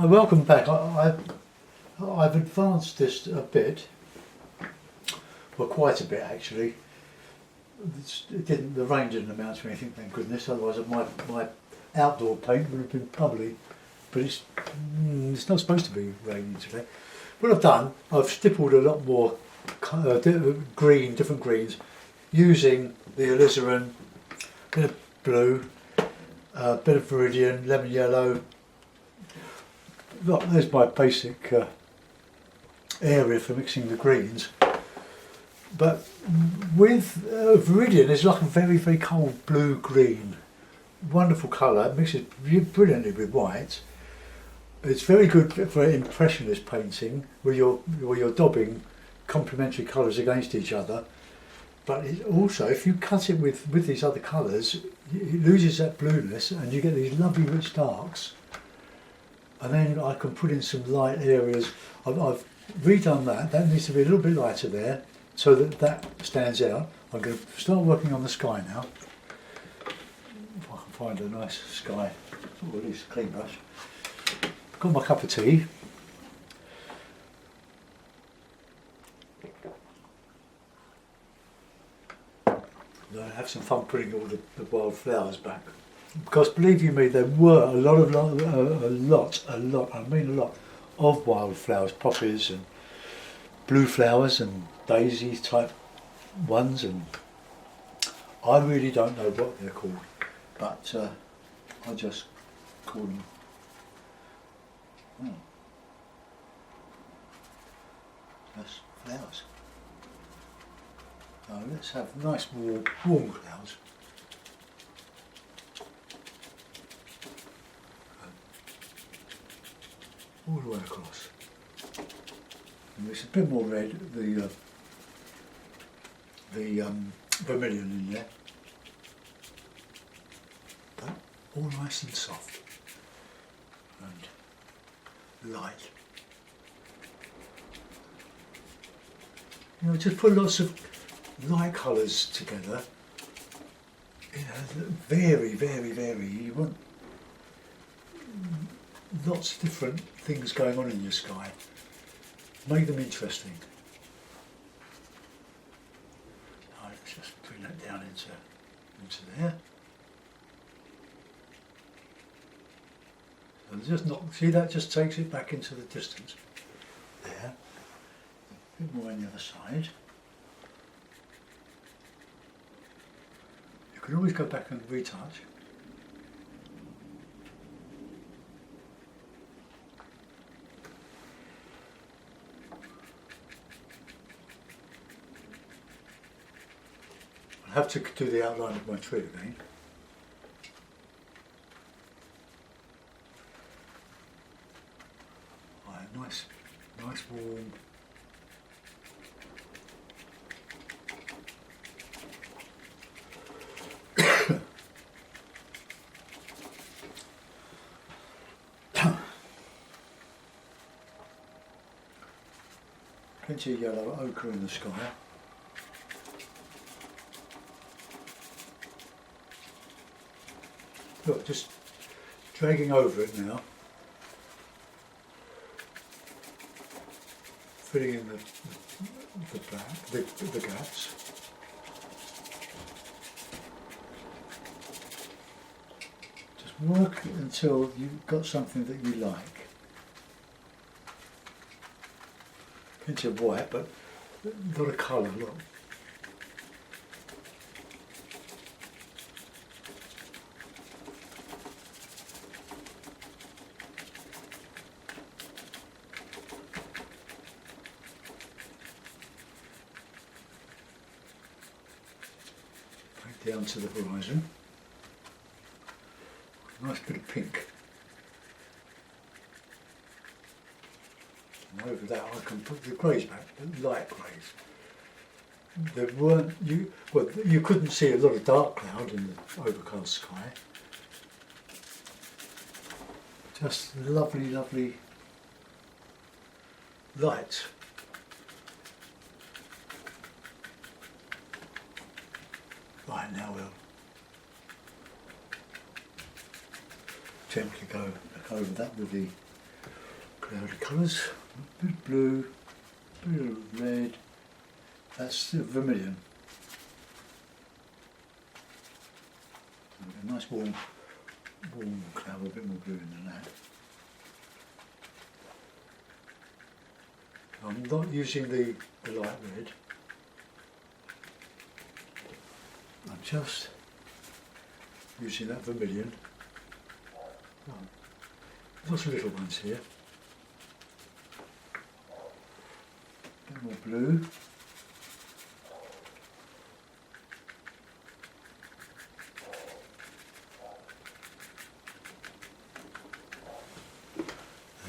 Welcome back. I've advanced this a bit, well, quite a bit actually. The rain didn't amount to anything, thank goodness. Otherwise, my outdoor paint would have been bubbly. But it's not supposed to be raining today. What I've done, I've stippled a lot more different greens, using the alizarin, a bit of blue, a bit of viridian, lemon yellow. Look, there's my basic area for mixing the greens. But with viridian, it's like a very, very cold blue-green. Wonderful colour, it mixes brilliantly with white. It's very good for impressionist painting, where you're daubing complementary colours against each other. But it also, if you cut it with these other colours, it loses that blueness and you get these lovely rich darks. And then I can put in some light areas. I've redone that. That needs to be a little bit lighter there, so that stands out. I'm going to start working on the sky now. If I can find a nice sky, or at least a clean brush. Got my cup of tea. I have some fun putting all the wild flowers back. Because believe you me, there were a lot, I mean a lot, of wild flowers, poppies and blue flowers and daisy type ones, and I really don't know what they're called, but I just call them just flowers. Now let's have nice warm clouds. All the way across. And there's a bit more red, the vermilion in there, but all nice and soft and light. You know, just put lots of light colours together. You know, vary. You want lots of different things going on in your sky. Make them interesting. Now let's just bring that down into there. And just not see, that just takes it back into the distance. There. A bit more on the other side. You can always go back and retouch. I have to do the outline of my tree again. Right, nice warm. Plenty of yellow ochre in the sky. Look, just dragging over it now, filling in the gaps. Just work until you've got something that you like. Plenty of white, but a lot of colour, look. Down to the horizon. Nice bit of pink. And over that I can put the greys back, the light greys. There weren't, you couldn't see a lot of dark cloud in the overcast sky. Just lovely light. Right, now we'll gently go back over that with the cloudy colours, a bit of blue, a bit of red, that's the vermilion. A nice warm cloud, a bit more blue than that. I'm not using the light red, I'm just using that vermilion. Lots of little ones here. A bit more blue.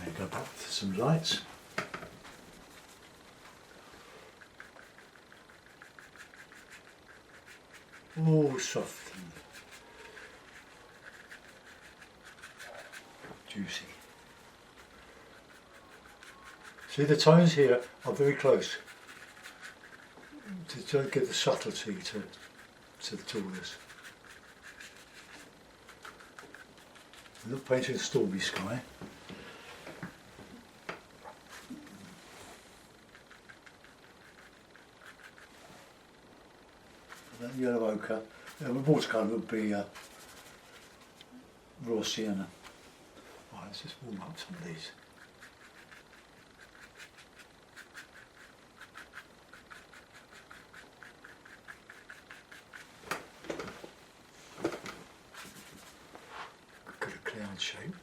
And go back to some lights. Oh, soft and juicy. See, the tones here are very close to get the subtlety to the tallness. I'm not painting a stormy sky. That yellow ochre, the watercolour would be raw sienna. Right, let's just warm up some of these. Got a cloud shape.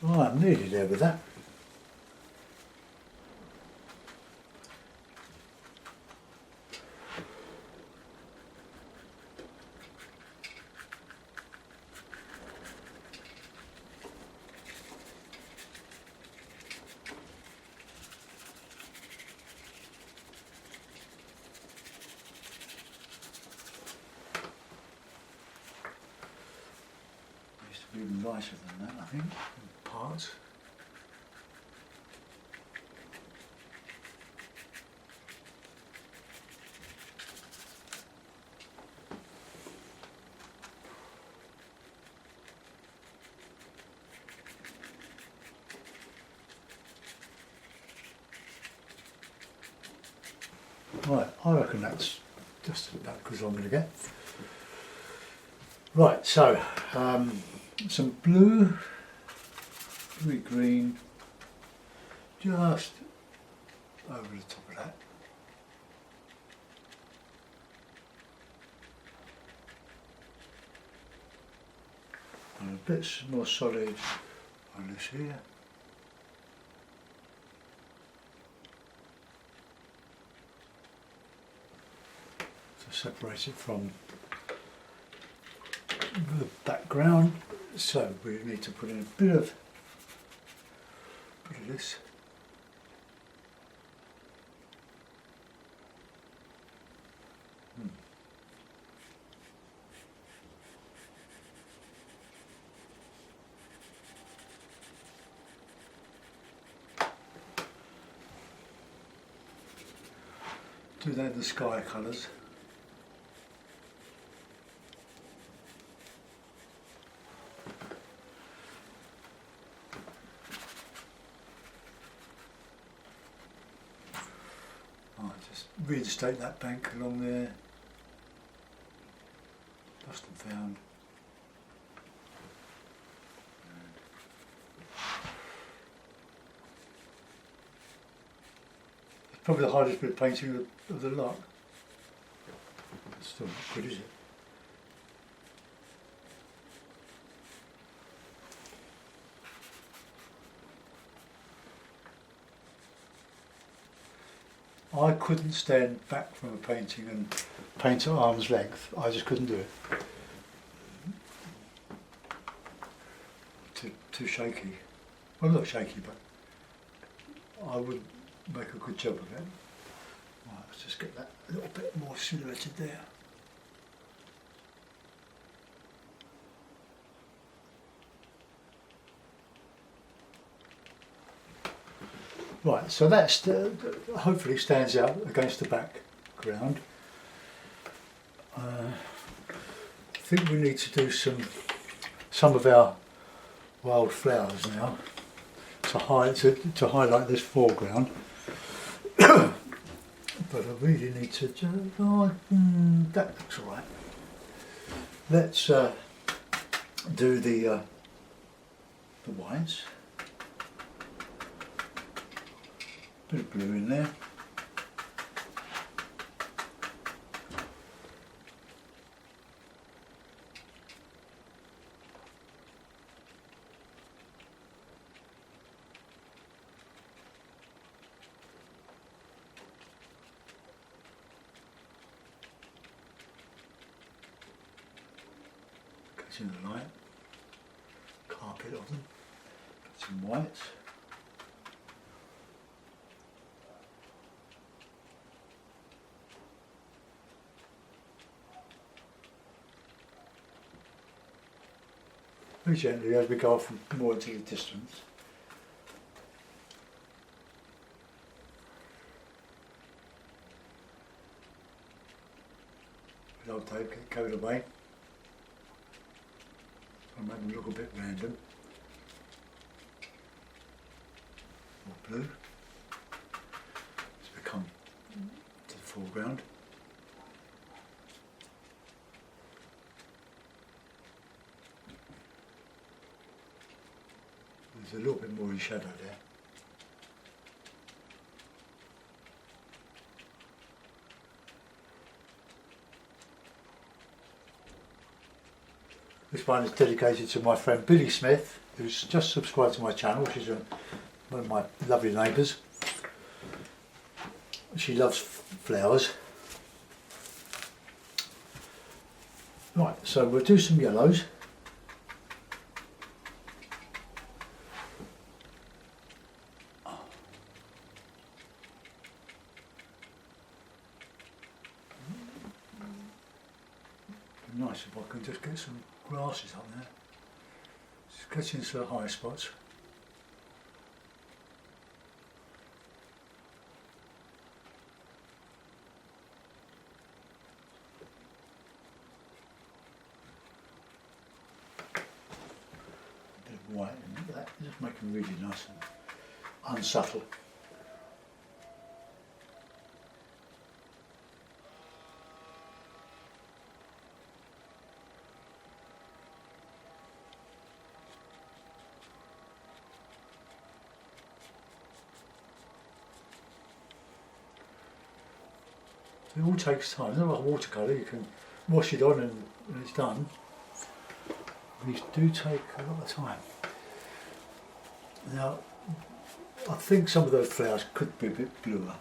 Right, I'm nearly there with that. Used to be even lighter than that, I think. Parts. Right, I reckon that's just about as good as I'm going to get. Right, so some blue, green, just over the top of that. And a bit more solid on this here. To separate it from the background. So we need to put in a bit of this. Do that in the sky colours. Just reinstate that bank along there. Lost and found. It's probably the hardest bit of painting of the lot. It's still not good, is it? I couldn't stand back from a painting and paint at arm's length. I just couldn't do it. Too shaky. Well, not shaky, but I wouldn't make a good job of it. Right, let's just get that a little bit more silhouetted there. Right, so that's hopefully stands out against the background. I think we need to do some of our wild flowers now to highlight this foreground. But I really need to that looks alright. Let's do the whites. Bit of blue in there. Catching the light. Carpet of them. Got some whites. Very gently as we go off more into the distance. With old tape, get carried away. I'll make them look a bit random. More blue. As we come to the foreground. There's a little bit more in shadow there. This one is dedicated to my friend Billy Smith, who's just subscribed to my channel. She's one of my lovely neighbours. She loves flowers. Right, so we'll do some yellows. Nice if I can just get some grasses up there. Just get into the high spots. A bit of white in that, just make them really nice and unsubtle. It all takes time. It's not like watercolour, you can wash it on and when it's done. These do take a lot of time. Now, I think some of those flowers could be a bit bluer.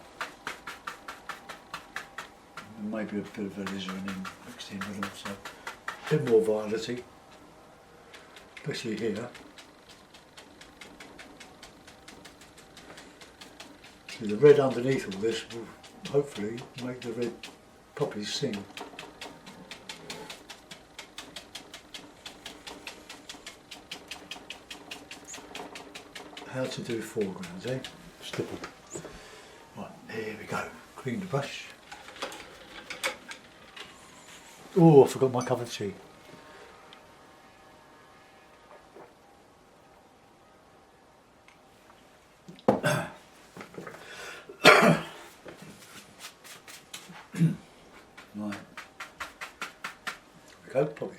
And maybe a bit of alizarin mixed in with them, so a bit more violety, especially here. So the red underneath all this will hopefully make the red poppies sing. How to do foregrounds, eh? Stipple. Right, here we go. Clean the brush. Oh, I forgot my cup of tea. Right. There we go, poppies.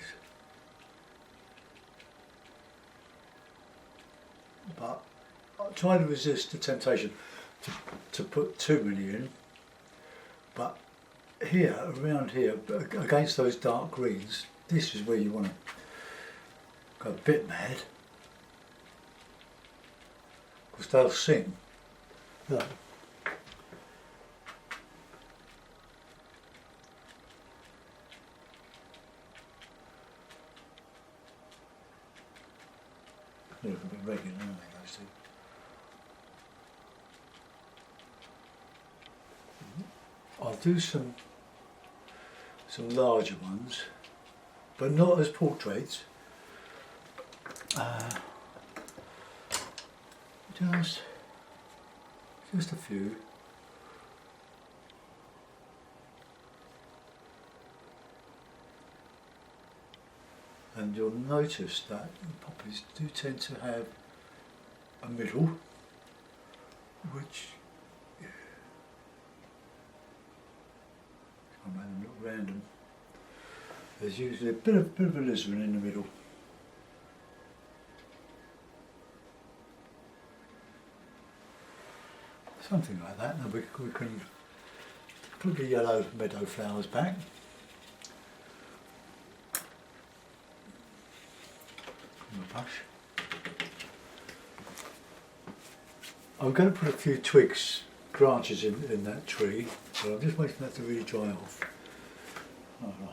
But I try to resist the temptation to put too many in. But here, around here, against those dark greens, this is where you want to go a bit mad. Because they'll sing. Look. They look a bit regular, aren't they, those two? I'll do some larger ones, but not as portraits. Just a few. And you'll notice that poppies do tend to have a middle, which I'll make them look random. There's usually a bit of alizarin in the middle. Something like that, and we can put the yellow meadow flowers back. I'm going to put a few twigs, branches in that tree, but I'm just waiting for that to really dry off. All right.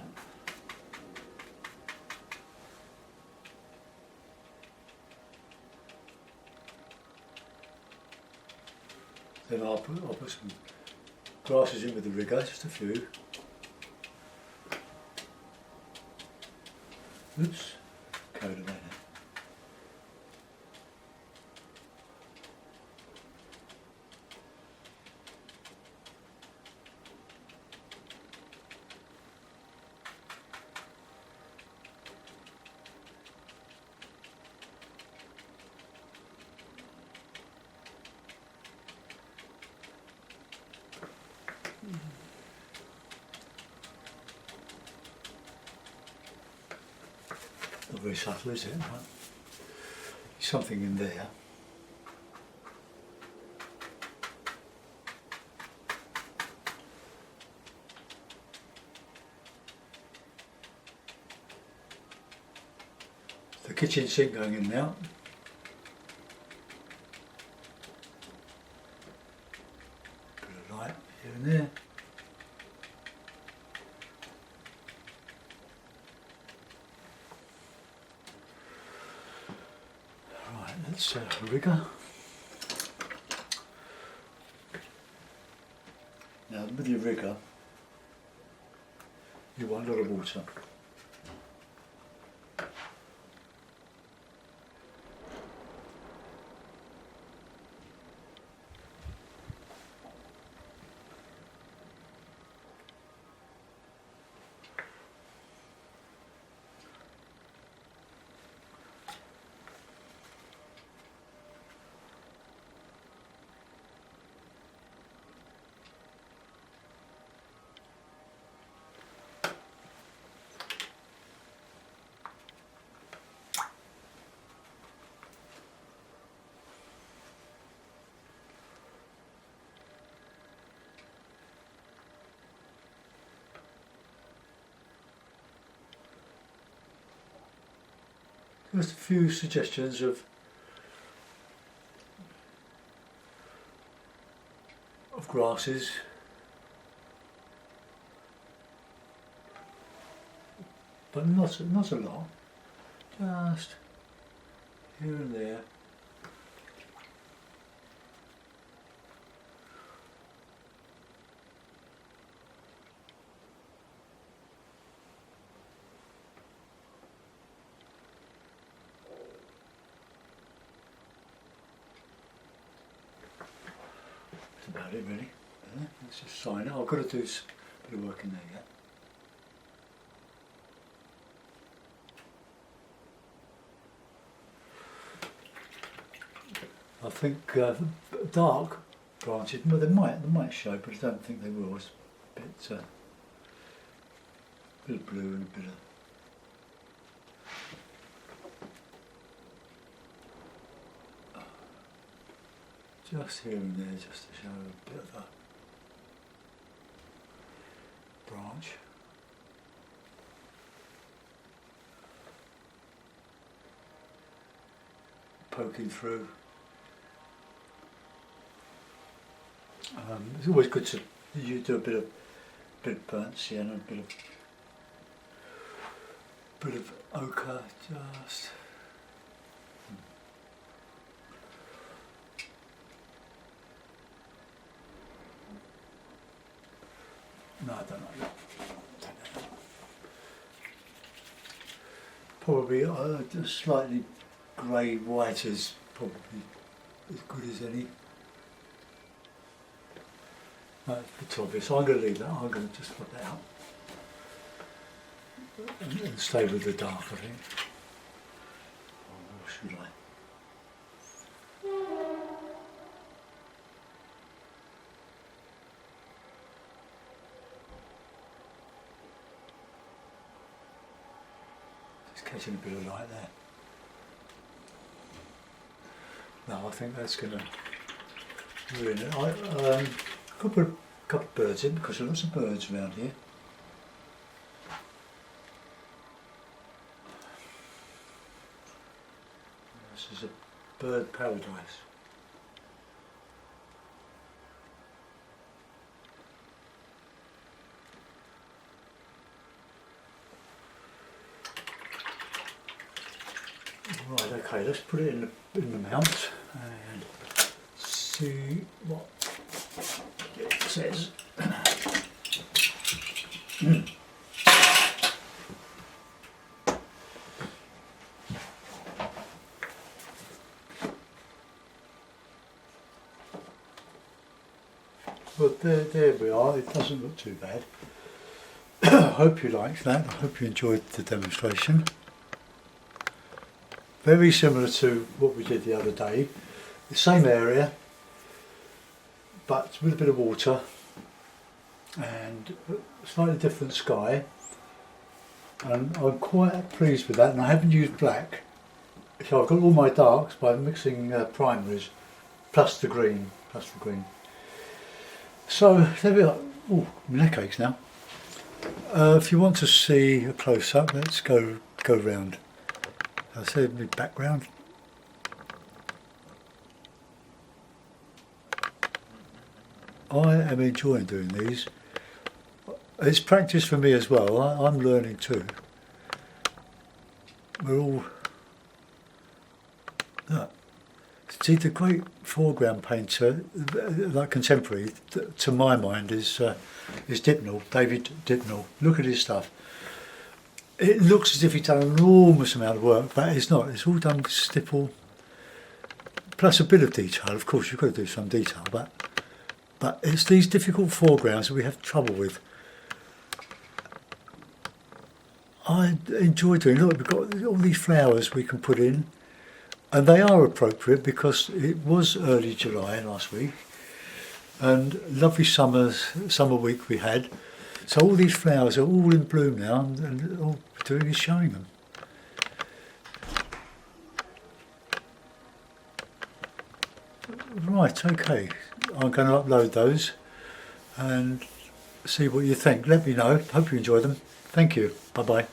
Then I'll put some grasses in with the rigger, just a few. Oops, carried away now. Not very subtle, is it? Right. Something in there. The kitchen sink going in now. Bit of light here and there. That's a rigger. Now with your rigger, you want a lot of water. Just a few suggestions of grasses. But not a lot. Just here and there. About it really. Let's just sign it. I've got to do a bit of work in there yet. I think dark branches, well, they might show, but I don't think they will. It's a bit of blue and a bit of just here and there, just to show a bit of a branch. Poking through. It's always good to you do a bit of burnt sienna, a bit of ochre, just. No, I don't like that. Probably just slightly grey white is probably as good as any. No, it's obvious. So I'm going to leave that. I'm going to just put that out and stay with the dark, I think. Or should I? Just catching a bit of light there. No, I think that's going to ruin it. I could put a couple of birds in because there are lots of birds around here. This is a bird paradise. Right, okay, let's put it in the mount and see what it says. Well, there we are. It doesn't look too bad. I hope you liked that. I hope you enjoyed the demonstration. Very similar to what we did the other day. The same area, but with a bit of water and a slightly different sky. And I'm quite pleased with that. And I haven't used black, so I've got all my darks by mixing primaries plus the green. So there we are. Oh, my neck aches now. If you want to see a close-up, let's go round. I said the background. I am enjoying doing these. It's practice for me as well. I'm learning too. We're all. Look. See, the great foreground painter, like contemporary, to my mind, is Dipnall, David Dipnall. Look at his stuff. It looks as if he's done an enormous amount of work, but it's not. It's all done with stipple, plus a bit of detail. Of course, you've got to do some detail, but it's these difficult foregrounds that we have trouble with. I enjoy doing. Look, we've got all these flowers we can put in. And they are appropriate because it was early July last week and lovely summer week we had. So all these flowers are all in bloom now and all we're doing is showing them. Right, okay. I'm going to upload those and see what you think. Let me know. Hope you enjoy them. Thank you. Bye-bye.